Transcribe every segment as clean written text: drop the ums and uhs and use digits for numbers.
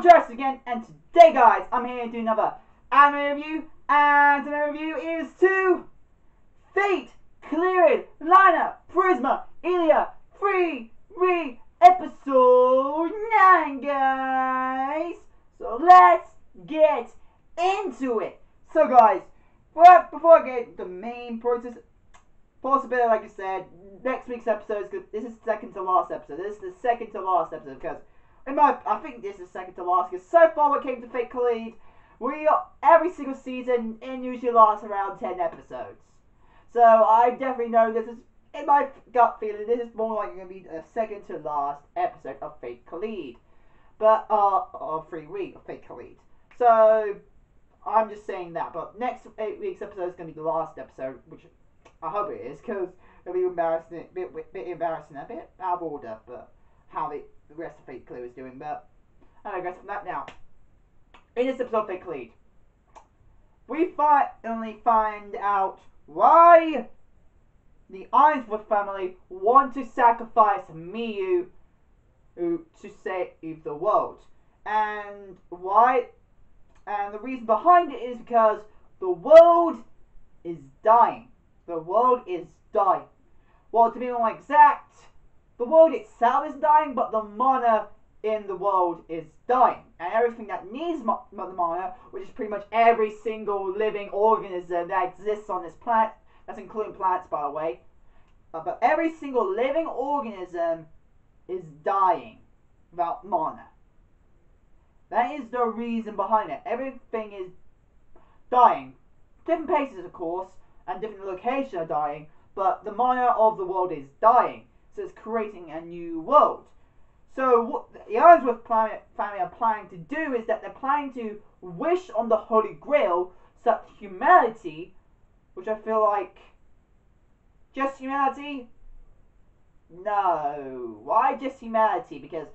Dress again, and today guys, I'm here to do another anime review, and today's review is to Fate Cleared Lineup Prisma Illya 3 episode 9 guys. So let's get into it. So guys, before I get the main process, possibility like I said, next week's episode is this is second to last episode. This is the second to last episode because I think this is second to last because so far when it came to Fate Kaleid, every single season it usually lasts around 10 episodes. So I definitely know this is, in my gut feeling, this is more likely going to be a second to last episode of Fate Kaleid. But, of 3 weeks of Fate Kaleid. So, I'm just saying that. But next 8 weeks episode is going to be the last episode, which I hope it is, because it'll be embarrassing, bit embarrassing, a bit out of order, but how the rest of Fate Kaleid is doing. But I digress from that now. In this episode of Fate Kaleid, we finally find out why the Ainsworth family want to sacrifice Miyu to save the world. And why? And the reason behind it is because the world is dying. The world is dying. Well, to be more exact, the world itself is dying, but the mana in the world is dying. And everything that needs the mana, which is pretty much every single living organism that exists on this planet, that's including planets by the way, but every single living organism is dying without mana. That is the reason behind it. Everything is dying. Different paces, of course, and different locations are dying, but the mana of the world is dying. So it's creating a new world. So what the Ainsworth family are planning to do is that they're planning to wish on the Holy Grail such humanity, which I feel like, just humanity? No. Why just humanity? Because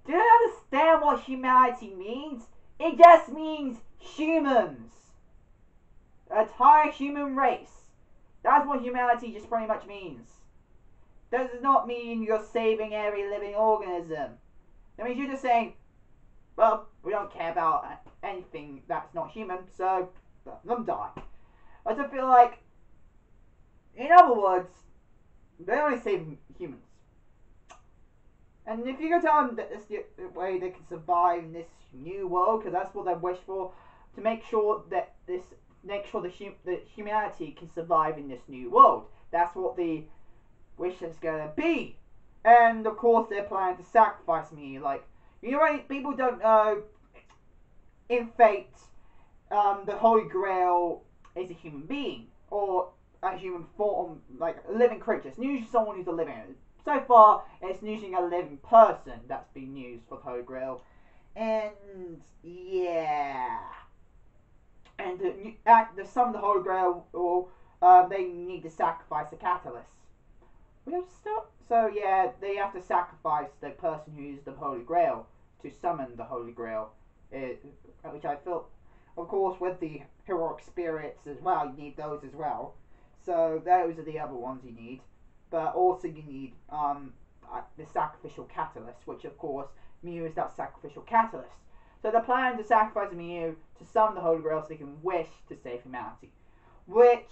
do you understand what humanity means? It just means humans. The entire human race. That's what humanity just pretty much means. That does not mean you're saving every living organism. That means you're just saying, well, we don't care about anything that's not human, so let them die. I just feel like, in other words, they're only saving humans. And if you go tell them that this is the way they can survive in this new world, because that's what they wish for, to make sure that the humanity can survive in this new world. That's what the wish is gonna be. And of course they're planning to sacrifice me. Like, you know, people don't know, in Fate, the Holy Grail is a human being, or a human form, like a living creature. It's usually someone who's a living. So far, it's usually a living person that's been used for the Holy Grail. And yeah, and the some of the Holy Grail, they need to sacrifice a catalyst. We have to stop. So yeah, they have to sacrifice the person who used the Holy Grail to summon the Holy Grail, which I feel, of course, with the heroic spirits as well, you need those as well. So those are the other ones you need. But also you need the sacrificial catalyst, which of course Miyu is that sacrificial catalyst. So they're planning to sacrifice Miyu to summon the Holy Grail so they can wish to save humanity, which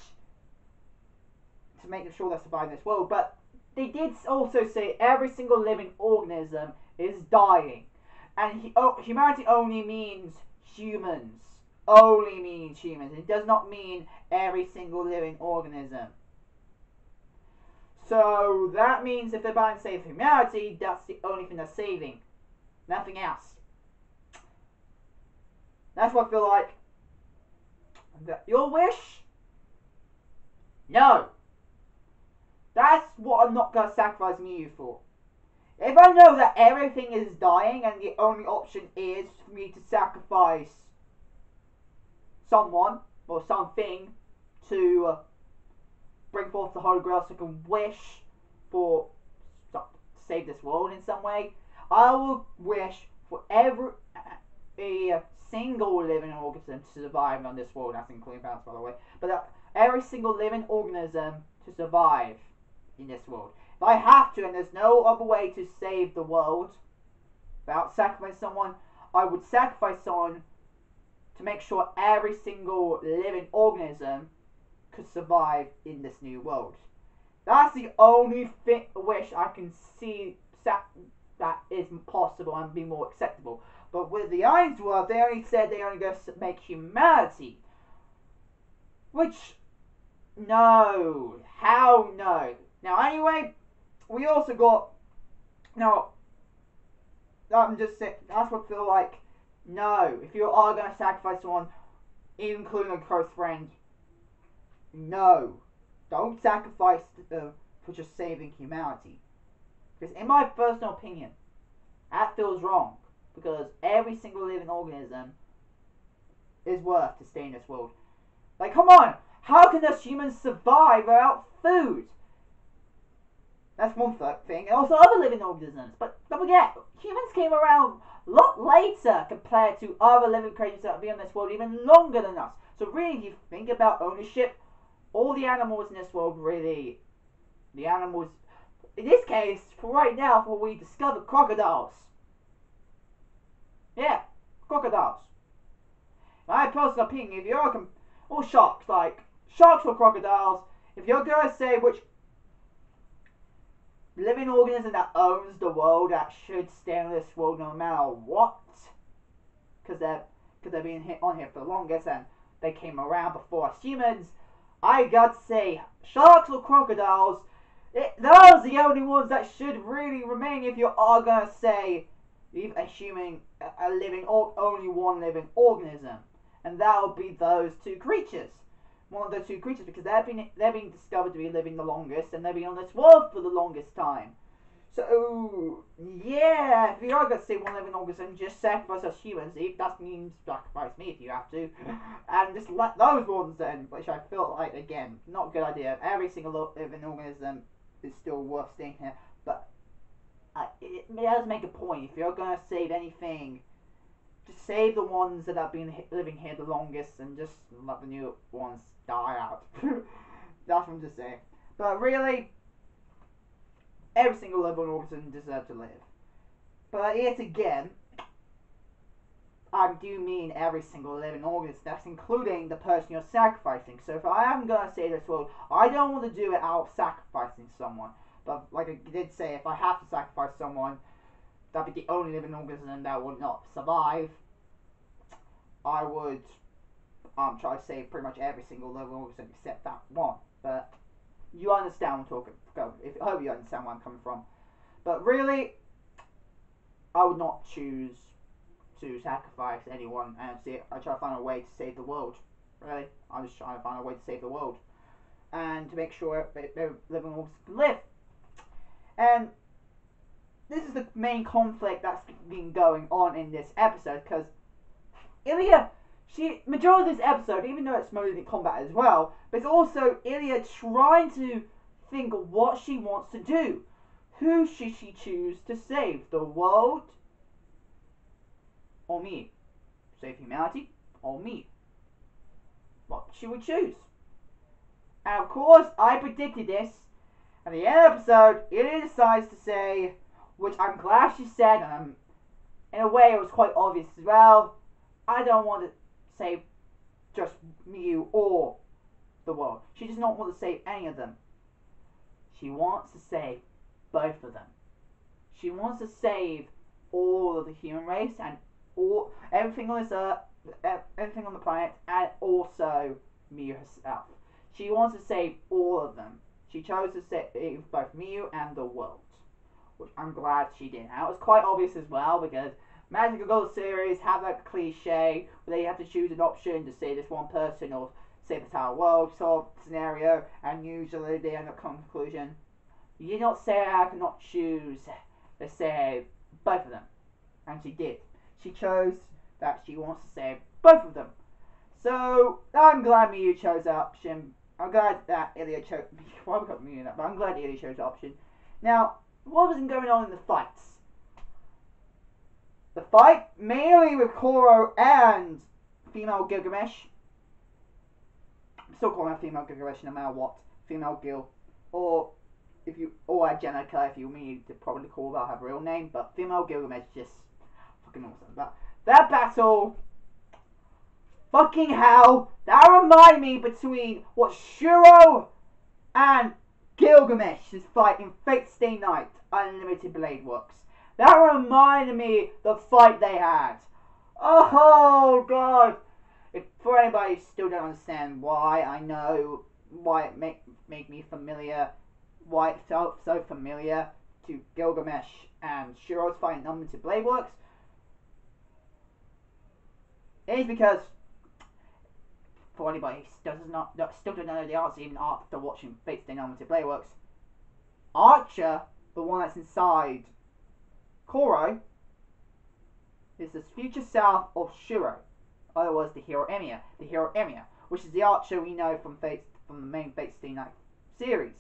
to make sure they survive in this world. But they did also say every single living organism is dying, and humanity only means humans. Only means humans. It does not mean every single living organism. So that means if they're planning to save humanity, that's the only thing they're saving. Nothing else. That's what I feel like. Your wish? No. That's what I'm not going to sacrifice Miyu for. If I know that everything is dying and the only option is for me to sacrifice someone or something to bring forth the Holy Grail so I can wish to save this world in some way, I will wish for every single living organism to survive on this world. That's including plants, by the way. But every single living organism to survive in this world. If I have to, and there's no other way to save the world without sacrificing someone, I would sacrifice someone to make sure every single living organism could survive in this new world. That's the only wish I can see that is possible and be more acceptable. But with the Ainsworth, they only said they only going to make humanity. Which, no. How no? Now anyway, we also got, now, I'm just saying, that's what I feel like, no. If you are going to sacrifice someone, including a close friend, no. Don't sacrifice them for just saving humanity. Because in my personal opinion, that feels wrong. Because every single living organism is worth to stay in this world. Like, come on! How can us humans survive without food? That's one thing. And also other living organisms. But don't forget, humans came around a lot later compared to other living creatures that have been on this world even longer than us. So really, if you think about ownership, all the animals in this world really, the animals, in this case, for right now, for we discovered crocodiles. Yeah, crocodiles. My personal opinion, if you're or sharks, like sharks or crocodiles, if you're gonna say which living organism that owns the world that should stay in this world no matter what, because they've been on here for the longest and they came around before us humans, I gotta say sharks or crocodiles, those are the only ones that should really remain if you are gonna say leave a human, a living, or only one living organism, and that will be those two creatures. One of those two creatures, because they're being discovered to be living the longest, and they've been on this world for the longest time. So yeah, if you are gonna say one living organism, just sacrifice us humans. That means sacrifice me if you have to, and just let those ones then, which I feel like again not a good idea. Every single living organism is still worth staying here, but it does make a point. If you're gonna save anything, just save the ones that have been living here the longest, and just let the new ones die out. That's what I'm just saying. But really, every single living organism deserves to live. But yet again, I do mean every single living organism. That's including the person you're sacrificing. So if I am gonna save this world, I don't want to do it out of sacrificing someone. But like I did say, if I have to sacrifice someone, that'd be the only living organism that would not survive. I would try to save pretty much every single living organism except that one. But you understand what I'm talking. I hope you understand where I'm coming from. But really, I would not choose to sacrifice anyone and see. I try to find a way to save the world. Really, I'm just trying to find a way to save the world and to make sure that living organisms can live. And this is the main conflict that's been going on in this episode, because Illya, majority of this episode, even though it's mostly combat as well, but it's also Illya trying to think of what she wants to do. Who should she choose to save? The world or me? Save humanity or me? What she would choose. And of course, I predicted this. At the end of the episode, Illya decides to say, which I'm glad she said, and in a way it was quite obvious as well, I don't want to save just Mew or the world. She does not want to save any of them. She wants to save both of them. She wants to save all of the human race and everything on this earth, everything on the planet, and also Mew herself. She wants to save all of them. She chose to save both Mew and the world, which I'm glad she did. And it was quite obvious as well, because Magical Girl series have that cliche where they have to choose an option to save this one person or save the entire world sort of scenario, and usually they end up coming to a conclusion. You did not say I cannot choose to save both of them. And she did. She chose that she wants to save both of them. So I'm glad Mew chose that option. I'm glad that Illya chose. Why we got Mew that? But I'm glad Illya chose that option. Now, what was going on in the fights? The fight mainly with Koro and female Gilgamesh. I'm still calling her female Gilgamesh no matter what. Female Gil, or Jenica if you need to probably call that her real name. But female Gilgamesh is just fucking awesome. But that battle, fucking hell, that reminded me between what Shiro and Gilgamesh is fighting Fate Stay Night Unlimited Blade Works. That reminded me the fight they had. Oh god. If for anybody who still don't understand why, I know why it made me familiar, why it felt so familiar to Gilgamesh and Shiro's fight in Unlimited Blade Works, it is because, for anybody who still don't know the answer even after watching Fate Stay Night Unlimited Blade Works, Archer, the one that's inside Koro, is the future self of Shiro, otherwise the Hero Emiya, which is the Archer we know from the main Fate Stay Night series.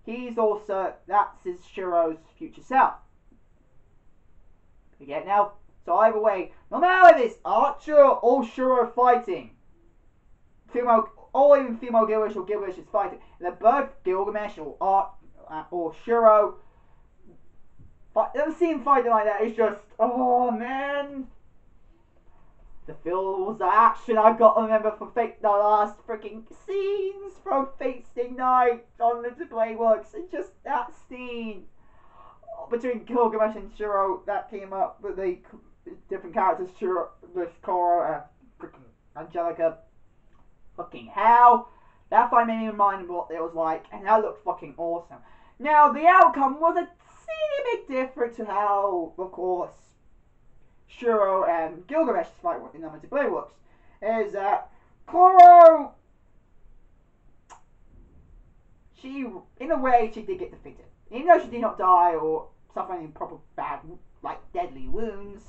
That's his Shiro's future self. You get it now? So either way, no matter if it's Archer or Shiro fighting, female or even female Gilgamesh or Gilgamesh is fighting, they're both Gilgamesh or Shiro. But never seen fighting like that. It's just, oh man, the feels, the action I got to remember from the last freaking scenes from Fate Stay Night on the Blade Works. And just that scene between Gilgamesh and Shiro that came up with the different characters, Shiro with Koro and freaking Angelica. Fucking hell, that fight made me remind me what it was like, and that looked fucking awesome. Now the outcome was a teeny bit different to how, of course, Shiro and Gilgamesh's fight in Unlimited Blade Works. Is that Koro, in a way, she did get defeated. Even though she did not die or suffer any proper bad, like deadly wounds,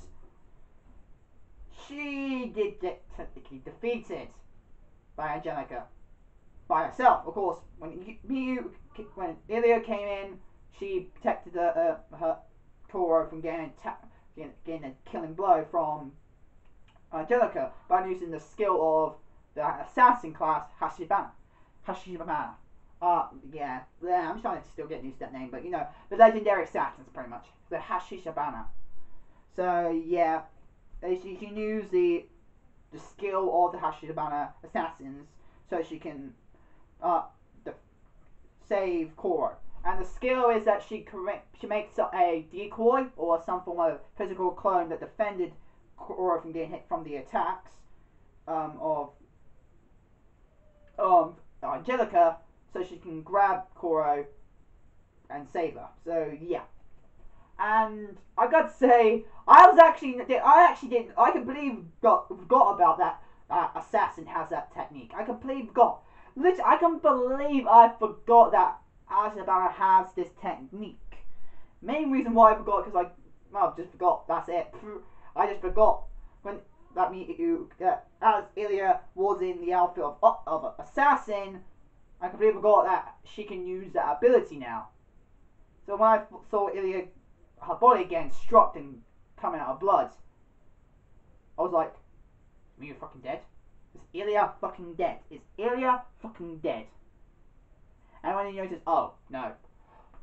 she did get technically defeated by Angelica, by herself. Of course, when Illya came in, she protected her Koro from getting a killing blow from Angelica by using the skill of the assassin class Hashibana. Yeah, I'm trying to still get used to that name, but you know, the legendary assassins, pretty much. The Hashibana. So, yeah, she can use the skill of the Hashibana assassins so she can save Koro. And the skill is that she makes a decoy or some form of physical clone that defended Koro from getting hit from the attacks of Angelica, so she can grab Koro and save her. So yeah, and I got to say, I completely forgot about that. Assassin has that technique. I completely forgot. Literally, I can't believe I forgot that Hashibana has this technique. Main reason why I forgot because I just forgot. That's it. I just forgot when as Illya was in the outfit of an assassin. I completely forgot that she can use that ability now. So when I saw Illya, her body getting struck and coming out of blood, I was like, "Are you fucking dead? Is Illya fucking dead? Is Illya fucking dead?" And when you notice, oh no,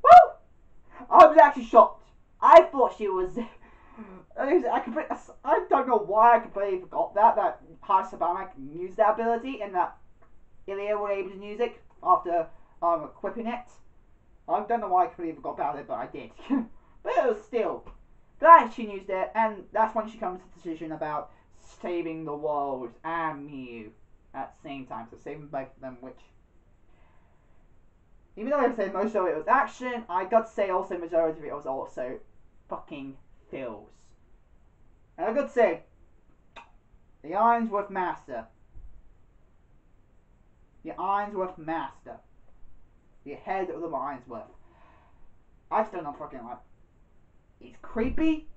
woo! I was actually shocked. I thought she was. I don't know why I completely forgot that Hashibana can use that ability and that Illya were able to use it after equipping it. I don't know why I completely forgot about it, but I did. But it was still glad she used it, and that's when she comes to the decision about saving the world and Miyu at the same time. So saving both of them, which, even though I said most of it was action, I got to say also majority of it was also fucking feels. And I got to say, the Ironsworth Master. The Ironsworth Master. The head of the Ironsworth. I still not fucking like. He's creepy.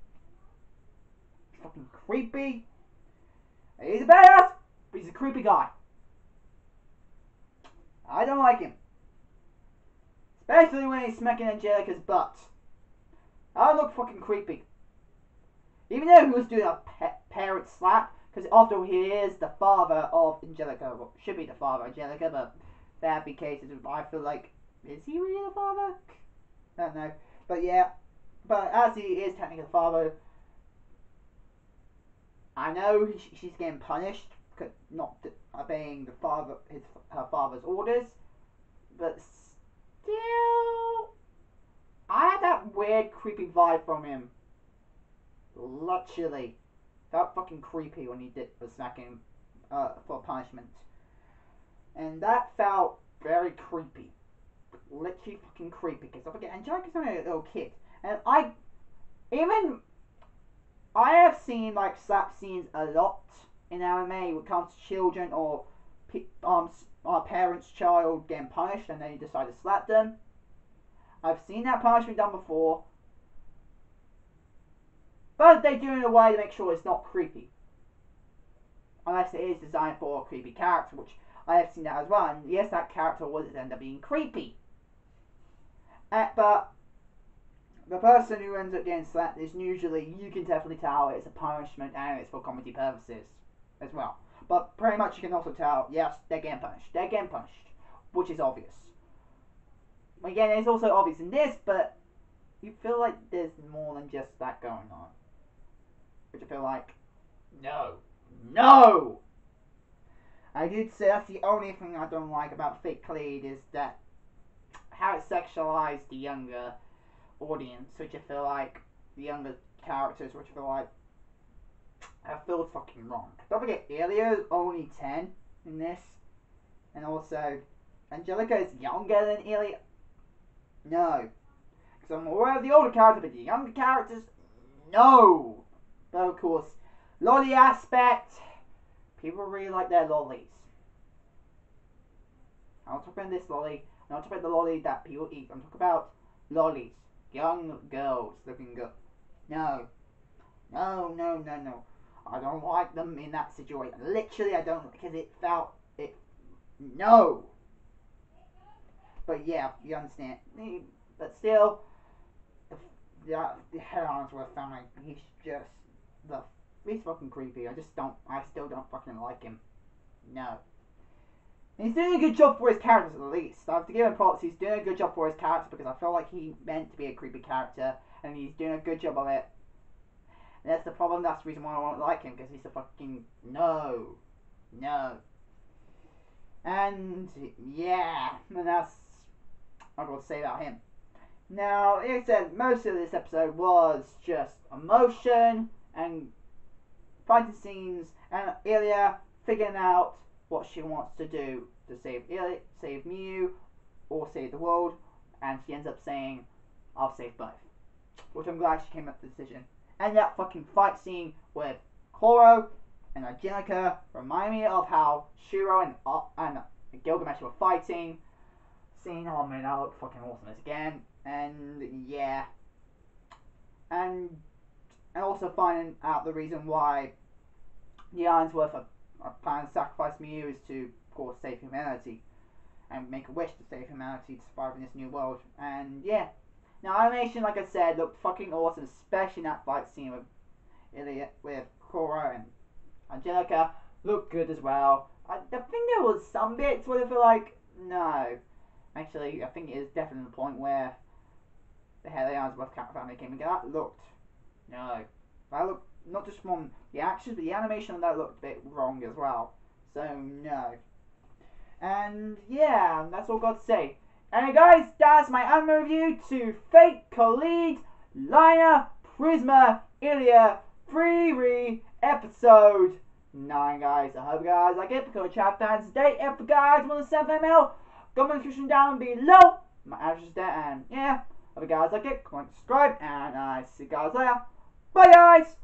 He's fucking creepy. He's a badass, but he's a creepy guy. I don't like him. Especially when he's smacking Angelica's butt. That looked fucking creepy. Even though he was doing a parent slap, because after all, he is the father of Angelica, well, should be the father of Angelica, but that be cases, I feel like, is he really the father? I don't know. But yeah, but as he is technically the father, I know she's getting punished for not obeying her father's orders, but still, I had that weird, creepy vibe from him. Literally, that fucking creepy when he was smacking for punishment, and that felt very creepy. Literally fucking creepy. Because I forget, Angelica's only a little kid, and I have seen like slap scenes a lot in anime when it comes to children or our parents' child getting punished and they decide to slap them. I've seen that punishment done before, but they do it in a way to make sure it's not creepy, unless it is designed for a creepy character, which I have seen that as well. And yes, that character was end up being creepy, but the person who ends up getting slapped is usually, you can definitely tell it's a punishment and it's for comedy purposes as well. But pretty much you can also tell, yes, they're getting punished. They're getting punished, which is obvious. Again, it's also obvious in this, but you feel like there's more than just that going on. Which I feel like, no! I did say that's the only thing I don't like about Fake Kaleid is that how it sexualized the younger audience, which I feel like the younger characters, which I feel like I feel fucking wrong. Don't forget, Illya is only 10 in this, and also Angelica is younger than Illya. No, because I'm aware of the older characters, but the younger characters, no. But of course, lolly aspect, people really like their lollies. I'm not talking about this lolly. I'm not talking about the lolly that people eat. I'm talking about lollies. Young girls looking good. No. I don't like them in that situation. Literally, I don't, because no. But yeah, you understand. But still, the Helensworth family, he's fucking creepy. I still don't fucking like him. No. And he's doing a good job for his characters at least. I have to give him props. He's doing a good job for his character because I feel like he meant to be a creepy character and he's doing a good job of it. And that's the problem. That's the reason why I won't like him, because he's a fucking no. And yeah, and that's I've got to say about him. Now, like I said, most of this episode was just emotion and fighting scenes and Illya figuring out what she wants to do to save Mew, or save the world, and she ends up saying, I'll save both. Which I'm glad she came up with the decision. And that fucking fight scene with Koro and Angelica remind me of how Shiro and Gilgamesh were fighting. Seeing, oh man, that looked fucking awesome again. And yeah. And also finding out the reason why the Allensworth are planning to sacrifice Mew is to, of course, save humanity. And make a wish to save humanity to survive in this new world. And yeah. Now, animation, like I said, looked fucking awesome, especially in that fight scene with Koro and Angelica. Looked good as well. I think there was some bits where I feel like, no. Actually, I think it is definitely the point where the Allensworth family came and that looked, no. That looked, not just from the actions, but the animation on that looked a bit wrong as well. So, no. And yeah, that's all I've got to say. Anyway guys, that's my anime review to Fate Kaleid Liner Prisma Illya Free episode 9 guys. I hope you guys like it. Become a chat fans today. If you guys want to 7ml, comment in the description down below. My address is there, and yeah, hope you guys like it. Comment, subscribe, and I see you guys later. Bye guys!